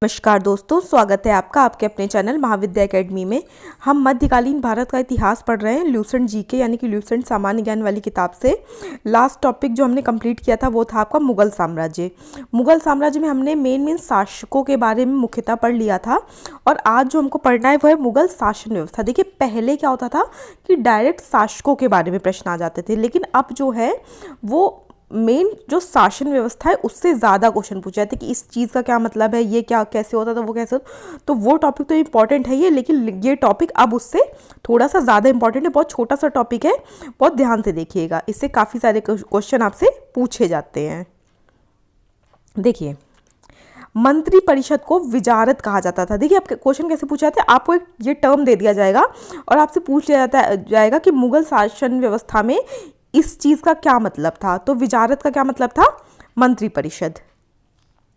नमस्कार दोस्तों, स्वागत है आपका आपके अपने चैनल महाविद्या एकेडमी में। हम मध्यकालीन भारत का इतिहास पढ़ रहे हैं ल्यूसेंट जीके यानी कि ल्यूसेंट सामान्य ज्ञान वाली किताब से। लास्ट टॉपिक जो हमने कंप्लीट किया था वो था आपका मुगल साम्राज्य। मुगल साम्राज्य में हमने मेन शासकों के बारे में मुख्यतः पढ़ लिया था और आज जो हमको पढ़ना है वो है मुगल शासन व्यवस्था। देखिए, पहले क्या होता था कि डायरेक्ट शासकों के बारे में प्रश्न आ जाते थे, लेकिन अब जो है वो मेन जो शासन व्यवस्था है उससे ज़्यादा क्वेश्चन पूछे जाते कि इस चीज़ का क्या मतलब है, ये क्या कैसे होता था, वो कैसे होता। तो वो टॉपिक तो इम्पॉर्टेंट है ये, लेकिन ये टॉपिक अब उससे थोड़ा सा ज़्यादा इंपॉर्टेंट है। बहुत छोटा सा टॉपिक है, बहुत ध्यान से देखिएगा, इससे काफ़ी सारे क्वेश्चन आपसे पूछे जाते हैं। देखिए, मंत्री परिषद को विजारत कहा जाता था। देखिए, आपके क्वेश्चन कैसे पूछे जाते हैं, आपको एक ये टर्म दे दिया जाएगा और आपसे पूछ लिया जाएगा कि मुगल शासन व्यवस्था में इस चीज़ का क्या मतलब था। तो विजारत का क्या मतलब था? मंत्री परिषद।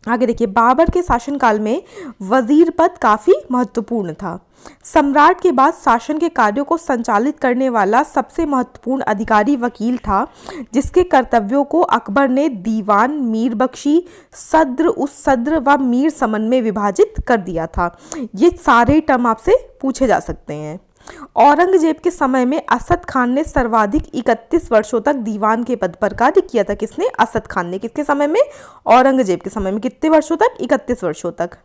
आगे देखिए, बाबर के शासनकाल में वजीर पद काफ़ी महत्वपूर्ण था। सम्राट के बाद शासन के कार्यों को संचालित करने वाला सबसे महत्वपूर्ण अधिकारी वकील था, जिसके कर्तव्यों को अकबर ने दीवान, मीर बख्शी, सद्र, उस सद्र व मीर समन में विभाजित कर दिया था। ये सारे टर्म आपसे पूछे जा सकते हैं। औरंगजेब के समय में असद खान ने सर्वाधिक 31 वर्षों तक दीवान के पद पर कार्य किया था। किसने? असद खान ने। किसके समय में? औरंगजेब के समय में। कितने वर्षों तक? 31 वर्षों तक।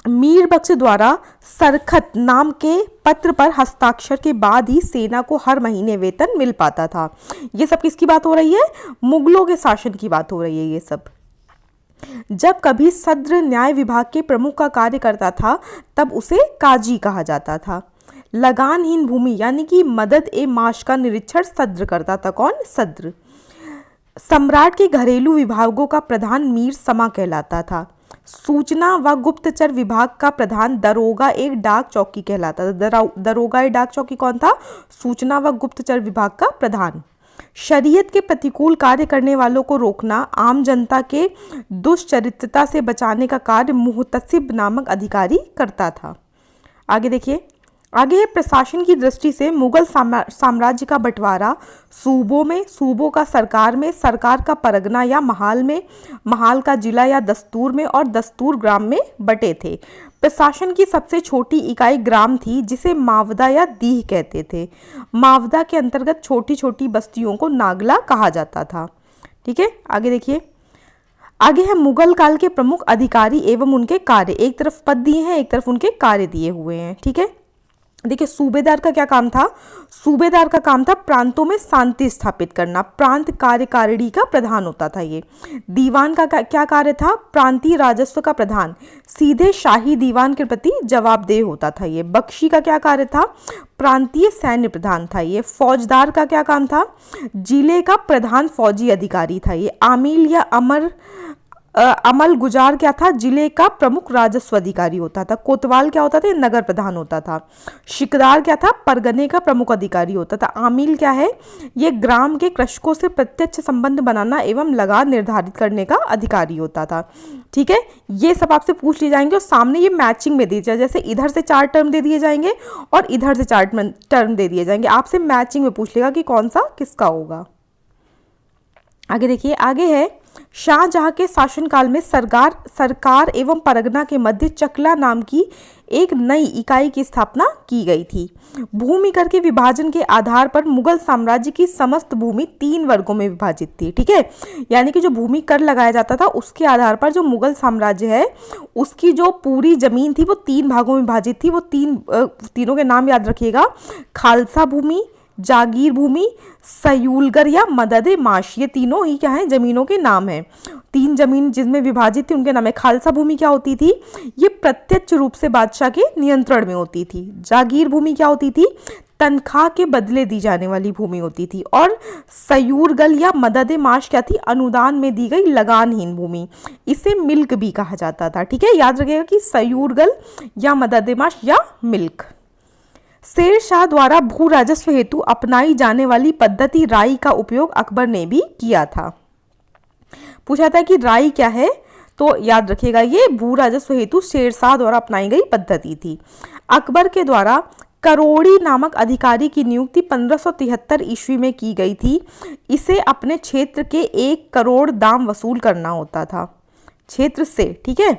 मीर बख्श द्वारा सरखत नाम के पत्र पर हस्ताक्षर के बाद ही सेना को हर महीने वेतन मिल पाता था। ये सब किसकी बात हो रही है? मुगलों के शासन की बात हो रही है ये सब। जब कभी सद्र न्याय विभाग के प्रमुख का कार्य करता था तब उसे काजी कहा जाता था। लगानहीन भूमि यानी कि मदद ए माश का निरीक्षण सद्र करता था। कौन? सद्र। सम्राट के घरेलू विभागों का प्रधान मीर समा कहलाता था। सूचना व गुप्तचर विभाग का प्रधान दरोगा एक डाक चौकी कहलाता था। दरोगा एक डाक चौकी कौन था? सूचना व गुप्तचर विभाग का प्रधान। शरीयत के प्रतिकूल कार्य करने वालों को रोकना, आम जनता के दुष्चरित्रता से बचाने का कार्य मुहतसिब नामक अधिकारी करता था। आगे देखिए, आगे है प्रशासन की दृष्टि से मुगल साम्राज्य का बंटवारा सूबों में, सूबों का सरकार में, सरकार का परगना या महाल में, महाल का जिला या दस्तूर में और दस्तूर ग्राम में बटे थे। प्रशासन की सबसे छोटी इकाई ग्राम थी, जिसे मावदा या दीह कहते थे। मावदा के अंतर्गत छोटी छोटी बस्तियों को नागला कहा जाता था। ठीक है, आगे देखिए, आगे है मुगल काल के प्रमुख अधिकारी एवं उनके कार्य। एक तरफ पद दिए हैं, एक तरफ उनके कार्य दिए हुए हैं। ठीक है, देखिए, सूबेदार का क्या काम था? सूबेदार का काम था प्रांतों में शांति स्थापित करना। प्रांत कार्यकारिणी का प्रधान होता था ये। दीवान का क्या कार्य था? प्रांतीय राजस्व का प्रधान, सीधे शाही दीवान के प्रति जवाबदेह होता था ये। बख्शी का क्या कार्य था? प्रांतीय सैन्य प्रधान था ये। फौजदार का क्या काम था? जिले का प्रधान फौजी अधिकारी था ये। आमिल या अमल गुजार क्या था? जिले का प्रमुख राजस्व अधिकारी होता था। कोतवाल क्या होता था? नगर प्रधान होता था। शिकदार क्या था? परगने का प्रमुख अधिकारी होता था। आमिल क्या है? ये ग्राम के कृषकों से प्रत्यक्ष संबंध बनाना एवं लगान निर्धारित करने का अधिकारी होता था। ठीक है, ये सब आपसे पूछ लिए जाएंगे और सामने ये मैचिंग में दिए जाए, जैसे इधर से 4 टर्म दे दिए जाएंगे और इधर से 4 टर्म दे दिए जाएंगे। आपसे मैचिंग में पूछ लेगा कि कौन सा किसका होगा। आगे देखिए, आगे है शाहजहां के शासनकाल में सरकार एवं परगना के मध्य चकला नाम की एक नई इकाई की स्थापना की गई थी। भूमि कर के विभाजन के आधार पर मुगल साम्राज्य की समस्त भूमि 3 वर्गों में विभाजित थी। ठीक है, यानी कि जो भूमि कर लगाया जाता था उसके आधार पर जो मुगल साम्राज्य है उसकी जो पूरी जमीन थी वो 3 भागों में विभाजित थी। वो तीनों के नाम याद रखिएगा। खालसा भूमि, जागीर भूमि, सयूलगर या मददे माश, ये तीनों ही क्या है? जमीनों के नाम हैं। 3 जमीन जिसमें विभाजित थी उनके नाम है। खालसा भूमि क्या होती थी? ये प्रत्यक्ष रूप से बादशाह के नियंत्रण में होती थी। जागीर भूमि क्या होती थी? तनख्वाह के बदले दी जाने वाली भूमि होती थी। और सयूरगल या मददे माश क्या थी? अनुदान में दी गई लगानहीन भूमि। इसे मिल्क भी कहा जाता था। ठीक है, याद रखिएगा कि सयूरगल या मददे माश या मिल्क। शेर शाह द्वारा भू राजस्व हेतु अपनाई जाने वाली पद्धति राई का उपयोग अकबर ने भी किया था। पूछा था कि राई क्या है, तो याद रखिएगा ये भू राजस्व हेतु शेर शाह द्वारा अपनाई गई पद्धति थी। अकबर के द्वारा करोड़ी नामक अधिकारी की नियुक्ति 1573 ईस्वी में की गई थी। इसे अपने क्षेत्र के 1 करोड़ दाम वसूल करना होता था क्षेत्र से। ठीक है,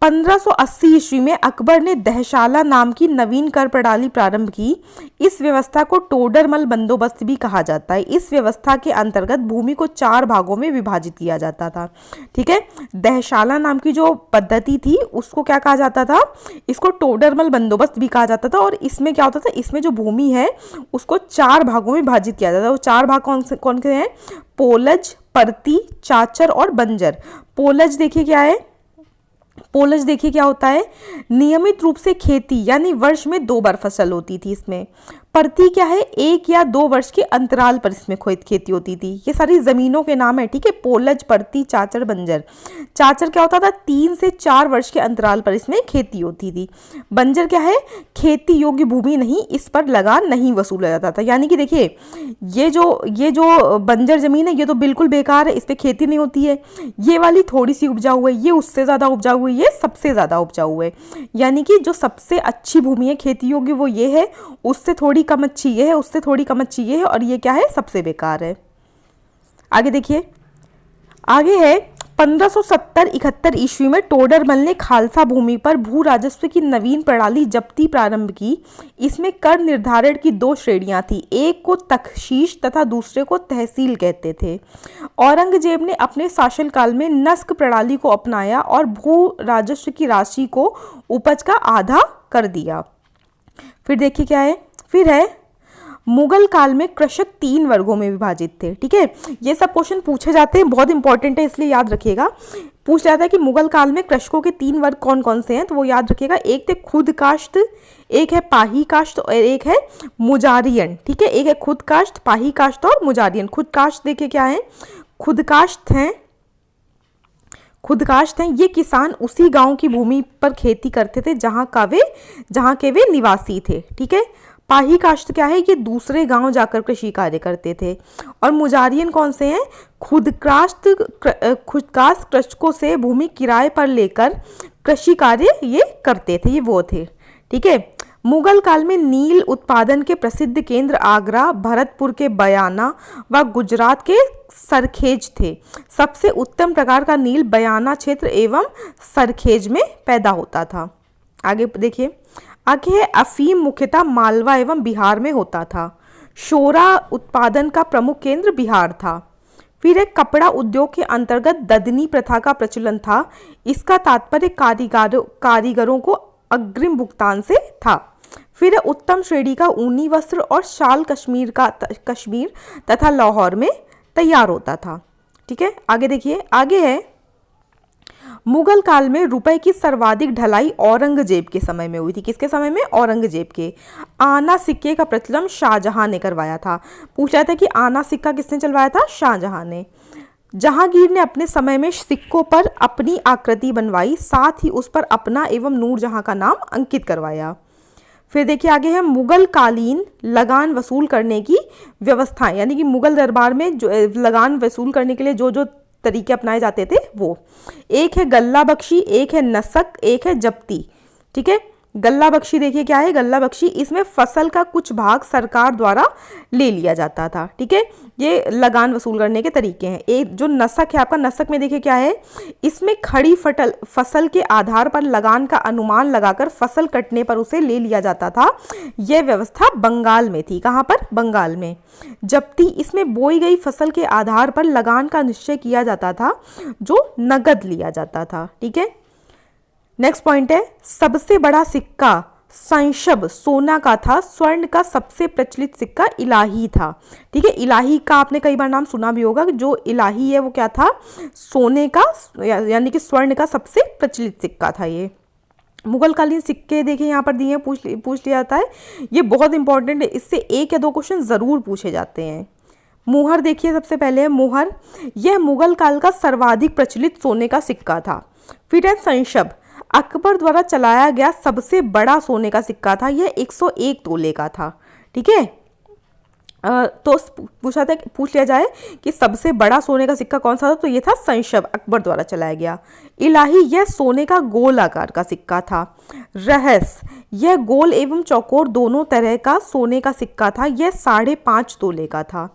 1580 ईस्वी में अकबर ने दहशाला नाम की नवीन कर प्रणाली प्रारंभ की। इस व्यवस्था को टोडरमल बंदोबस्त भी कहा जाता है। इस व्यवस्था के अंतर्गत भूमि को 4 भागों में विभाजित किया जाता था। ठीक है, दहशाला नाम की जो पद्धति थी उसको क्या कहा जाता था, इसको टोडरमल बंदोबस्त भी कहा जाता था। और इसमें क्या होता था, इसमें जो भूमि है उसको 4 भागों में विभाजित किया जाता था। वो 4 भाग कौन से हैं, पोलज, परती, चाचर और बंजर। पोलज देखिए क्या है, पोलज देखिए क्या होता है, नियमित रूप से खेती यानी वर्ष में 2 बार फसल होती थी इसमें। परती क्या है, 1 या 2 वर्ष के अंतराल पर इसमें खेती होती थी। ये सारी जमीनों के नाम है। ठीक है, पोलज, परती, चाचर, बंजर। चाचर क्या होता था, 3 से 4 वर्ष के अंतराल पर इसमें खेती होती थी। बंजर क्या है, खेती योग्य भूमि नहीं, इस पर लगान नहीं वसूला जाता था। यानी कि देखिए ये जो बंजर जमीन है ये तो बिल्कुल बेकार है, इस पर खेती नहीं होती है। ये वाली थोड़ी सी उपजाऊ है, ये उससे ज़्यादा उपजाऊ है, ये सबसे ज़्यादा उपजाऊ है। यानी कि जो सबसे अच्छी भूमि है खेती योग्य वो ये है, उससे थोड़ी कम अच्छी ये है, उससे थोड़ी कम अच्छी ये है, और ये क्या है, सबसे बेकार है। आगे देखिए, आगे है 1570-71 ईस्वी में टोडरमल ने खालसा भूमि पर भू राजस्व की नवीन प्रणाली जब्ती प्रारंभ की। इसमें कर निर्धारण की 2 श्रेणियां थी, एक को तखशीश तथा दूसरे को तहसील कहते थे। औरंगजेब ने अपने शासनकाल में नस्क प्रणाली को अपनाया और भू राजस्व की राशि को उपज का आधा कर दिया। फिर देखिए क्या है, फिर है मुगल काल में कृषक 3 वर्गों में विभाजित थे। ठीक है, ये सब क्वेश्चन पूछे जाते हैं, बहुत इंपॉर्टेंट है इसलिए याद रखिएगा। पूछ जाता है कि मुगल काल में कृषकों के 3 वर्ग कौन कौन से हैं, तो वो याद रखिएगा। एक थे खुद काश्त, एक है पाही काश्त और एक है मुजारियन। ठीक है, एक है खुद काश्त, पाही काश्त और मुजारियन। खुद काश्त देखिए क्या है, खुद काश्त हैं ये किसान उसी गांव की भूमि पर खेती करते थे जहां के वे निवासी थे। ठीक है, पाही काश्त क्या है, ये दूसरे गांव जाकर कृषि कार्य करते थे। और मुजारियन कौन से हैं, खुदकाश्त कृषकों से भूमि किराए पर लेकर कृषि कार्य ये करते थे, ये वो थे। ठीक है, मुगल काल में नील उत्पादन के प्रसिद्ध केंद्र आगरा, भरतपुर के बयाना व गुजरात के सरखेज थे। सबसे उत्तम प्रकार का नील बयाना क्षेत्र एवं सरखेज में पैदा होता था। आगे देखिए, आगे है अफीम मुख्यतः मालवा एवं बिहार में होता था। शोरा उत्पादन का प्रमुख केंद्र बिहार था। फिर एक कपड़ा उद्योग के अंतर्गत ददनी प्रथा का प्रचलन था। इसका तात्पर्य कारीगरों को अग्रिम भुगतान से था। फिर उत्तम श्रेणी का ऊनी वस्त्र और शाल कश्मीर तथा लाहौर में तैयार होता था। ठीक है, आगे देखिए, आगे है मुगल काल में रुपए की सर्वाधिक ढलाई औरंगजेब के समय में हुई थी। किसके समय में, औरंगजेब के। आना सिक्के का प्रचलन शाहजहां ने करवाया था। पूछा था कि आना सिक्का किसने चलवाया था, शाहजहां ने। जहांगीर ने अपने समय में सिक्कों पर अपनी आकृति बनवाई, साथ ही उस पर अपना एवं नूरजहां का नाम अंकित करवाया। फिर देखिए आगे है मुगल कालीन लगान वसूल करने की व्यवस्था, यानी कि मुगल दरबार में जो लगान वसूल करने के लिए जो जो तरीके अपनाए जाते थे वो। एक है गल्ला बख्शी, एक है नसक, एक है जब्ती। ठीक है, गल्ला बख्शी देखिए क्या है, गल्ला बख्शी इसमें फसल का कुछ भाग सरकार द्वारा ले लिया जाता था। ठीक है, ये लगान वसूल करने के तरीके हैं। एक जो नसक है आपका, नसक में देखिए क्या है, इसमें खड़ी फसल के आधार पर लगान का अनुमान लगाकर फसल कटने पर उसे ले लिया जाता था। यह व्यवस्था बंगाल में थी। कहाँ पर, बंगाल में। जब्ती इसमें बोई गई फसल के आधार पर लगान का निश्चय किया जाता था जो नगद लिया जाता था। ठीक है, नेक्स्ट पॉइंट है सबसे बड़ा सिक्का संशब सोना का था। स्वर्ण का सबसे प्रचलित सिक्का इलाही था। ठीक है, इलाही का आपने कई बार नाम सुना भी होगा। जो इलाही है वो क्या था, सोने का यानी कि स्वर्ण का सबसे प्रचलित सिक्का था ये। मुगलकालीन सिक्के देखिए यहाँ पर दिए हैं, पूछ लिया जाता है। ये बहुत इंपॉर्टेंट है, इससे 1 या 2 क्वेश्चन जरूर पूछे जाते हैं। मुहर देखिए, सबसे पहले है मुहर। यह मुगल काल का सर्वाधिक प्रचलित सोने का सिक्का था। फिर है संशब, अकबर द्वारा चलाया गया सबसे बड़ा सोने का सिक्का था। यह 101 तोले का था। ठीक है, तो पूछ लिया जाए कि सबसे बड़ा सोने का सिक्का कौन सा था, तो यह था संशब, अकबर द्वारा चलाया गया। इलाही, यह सोने का गोल आकार का सिक्का था। रहस्य, यह गोल एवं चौकोर दोनों तरह का सोने का सिक्का था। यह 5.5 तोले का था।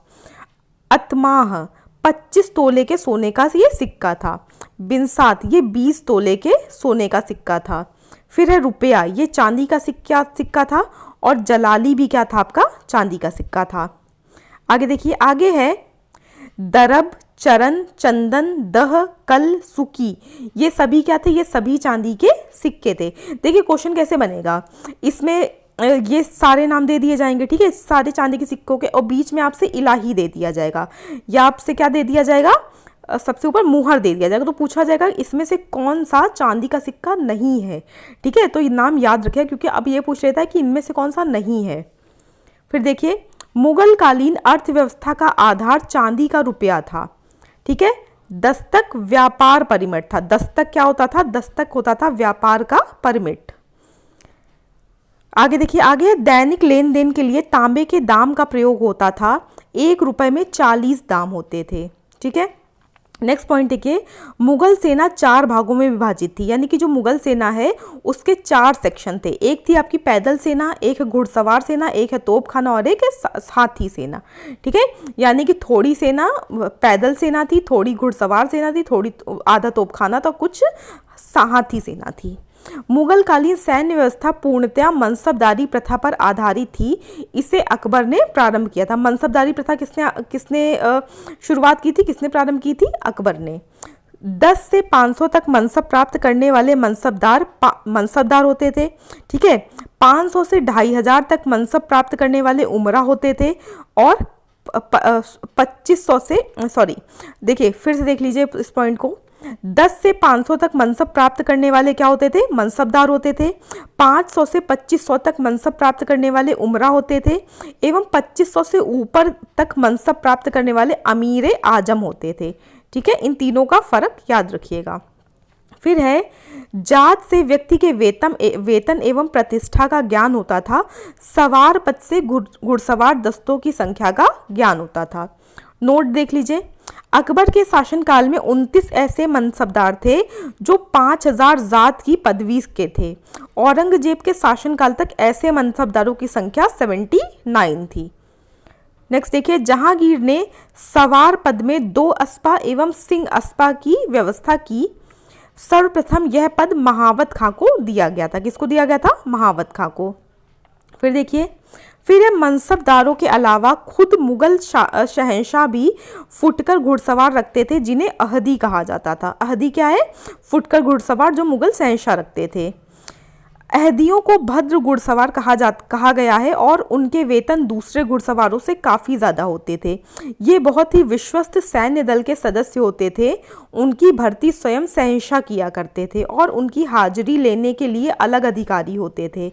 अतमाह, 25 तोले के सोने का ये सिक्का था। बिनसात ये 20 तोले के सोने का सिक्का था। फिर है रुपया, ये चांदी का सिक्का था। और जलाली भी क्या था आपका, चांदी का सिक्का था। आगे देखिए, आगे है दरब, चरण, चंदन, दह, कल, सुकी, ये सभी क्या थे, ये सभी चांदी के सिक्के थे। देखिए क्वेश्चन कैसे बनेगा, इसमें ये सारे नाम दे दिए जाएंगे, ठीक है, सारे चांदी के सिक्कों के, और बीच में आपसे इलाही दे दिया जाएगा, या आपसे क्या दे दिया जाएगा, सबसे ऊपर मुहर दे दिया जाएगा। तो पूछा जाएगा इसमें से कौन सा चांदी का सिक्का नहीं है, ठीक है। तो ये नाम याद रखें, क्योंकि अब ये पूछ लेता है कि इनमें से कौन सा नहीं है। फिर देखिए, मुगल कालीन अर्थव्यवस्था का आधार चांदी का रुपया था, ठीक है। दस्तक व्यापार परिमिट था। दस्तक क्या होता था, दस्तक होता था व्यापार का परिमिट। आगे देखिए, आगे दैनिक लेन देन के लिए तांबे के दाम का प्रयोग होता था। 1 रुपए में 40 दाम होते थे, ठीक है। नेक्स्ट पॉइंट देखिए, मुगल सेना 4 भागों में विभाजित थी, यानी कि जो मुगल सेना है उसके 4 सेक्शन थे। एक थी आपकी पैदल सेना, एक है घुड़सवार सेना, एक है तोपखाना और एक है हाथी सेना, ठीक है। यानी कि थोड़ी सेना पैदल सेना थी, थोड़ी घुड़सवार सेना थी, थोड़ी आधा तोपखाना था, कुछ हाथी सेना थी। मुगल कालीन सैन्य व्यवस्था पूर्णतया मनसबदारी प्रथा पर आधारित थी। इसे अकबर ने प्रारंभ किया था। मनसबदारी प्रथा किसने शुरुआत की थी, किसने प्रारंभ की थी, अकबर ने। 10 से 500 तक मनसब प्राप्त करने वाले मनसबदार होते थे, ठीक है। 500 से 2500 तक मनसब प्राप्त करने वाले उमरा होते थे। और 2500 से देखिए फिर से देख लीजिए इस पॉइंट को, 10 से 500 तक मनसब प्राप्त करने वाले क्या होते थे, मनसबदार होते थे। 500 से 2500 तक मनसब प्राप्त करने वाले उमरा होते थे, एवं 2500 से ऊपर तक मनसब प्राप्त करने वाले अमीर आजम होते थे, ठीक है। इन तीनों का फर्क याद रखिएगा। फिर है जात से व्यक्ति के वेतन एवं प्रतिष्ठा का ज्ञान होता था। सवार पद से घुड़सवार दस्तों की संख्या का ज्ञान होता था। नोट देख लीजिए, अकबर के शासनकाल में 29 ऐसे मनसबदार थे जो 5000 जात की पदवी के थे। औरंगजेब के शासनकाल तक ऐसे मनसबदारों की संख्या 79 थी। नेक्स्ट देखिए, जहांगीर ने सवार पद में 2 अस्पा एवं सिंह अस्पा की व्यवस्था की। सर्वप्रथम यह पद महावत खां को दिया गया था। किसको दिया गया था, महावत खां को। फिर देखिए, फिर मनसबदारों के अलावा खुद मुगल शहंशाह भी फुटकर घुड़सवार रखते थे, जिन्हें अहदी कहा जाता था। अहदी क्या है, फुटकर घुड़सवार जो मुगल शहंशाह रखते थे। अहदियों को भद्र घुड़सवार कहा गया है और उनके वेतन दूसरे घुड़सवारों से काफ़ी ज़्यादा होते थे। ये बहुत ही विश्वस्त सैन्य दल के सदस्य होते थे। उनकी भर्ती स्वयं शहंशाह किया करते थे और उनकी हाजिरी लेने के लिए अलग अधिकारी होते थे।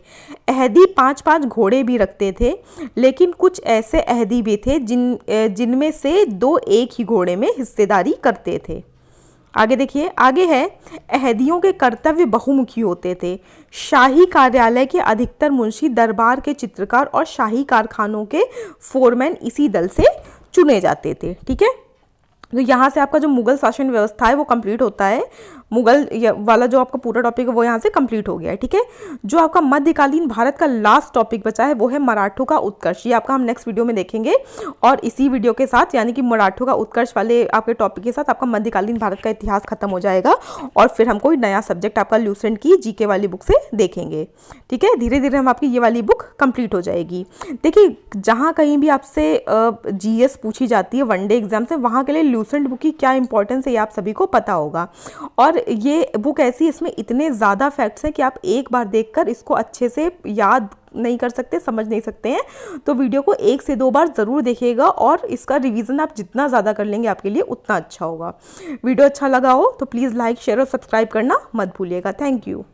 अहदी 5-5 घोड़े भी रखते थे, लेकिन कुछ ऐसे अहदी भी थे जिनमें से 2 एक ही घोड़े में हिस्सेदारी करते थे। आगे देखिए, आगे है अहदियों के कर्तव्य बहुमुखी होते थे। शाही कार्यालय के अधिकतर मुंशी, दरबार के चित्रकार और शाही कारखानों के फोरमैन इसी दल से चुने जाते थे, ठीक है। तो यहाँ से आपका जो मुगल शासन व्यवस्था है वो कंप्लीट होता है। मुगल वाला जो आपका पूरा टॉपिक है वो यहाँ से कंप्लीट हो गया है, ठीक है। जो आपका मध्यकालीन भारत का लास्ट टॉपिक बचा है वो है मराठों का उत्कर्ष। ये आपका हम नेक्स्ट वीडियो में देखेंगे, और इसी वीडियो के साथ यानी कि मराठों का उत्कर्ष वाले आपके टॉपिक के साथ आपका मध्यकालीन भारत का इतिहास खत्म हो जाएगा, और फिर हम कोई नया सब्जेक्ट आपका ल्यूसेंट की जीके वाली बुक से देखेंगे, ठीक है। धीरे धीरे हम आपकी ये वाली बुक कंप्लीट हो जाएगी। देखिए, जहाँ कहीं भी आपसे जीएस पूछी जाती है वनडे एग्जाम से, वहाँ के लिए ल्यूसेंट बुक की क्या इंपॉर्टेंस है ये आप सभी को पता होगा। और ये बुक ऐसी, इसमें इतने ज़्यादा फैक्ट्स हैं कि आप एक बार देखकर इसको अच्छे से याद नहीं कर सकते, समझ नहीं सकते हैं। तो वीडियो को 1 से 2 बार ज़रूर देखिएगा, और इसका रिवीजन आप जितना ज़्यादा कर लेंगे आपके लिए उतना अच्छा होगा। वीडियो अच्छा लगा हो तो प्लीज़ लाइक, शेयर और सब्सक्राइब करना मत भूलिएगा। Thank you.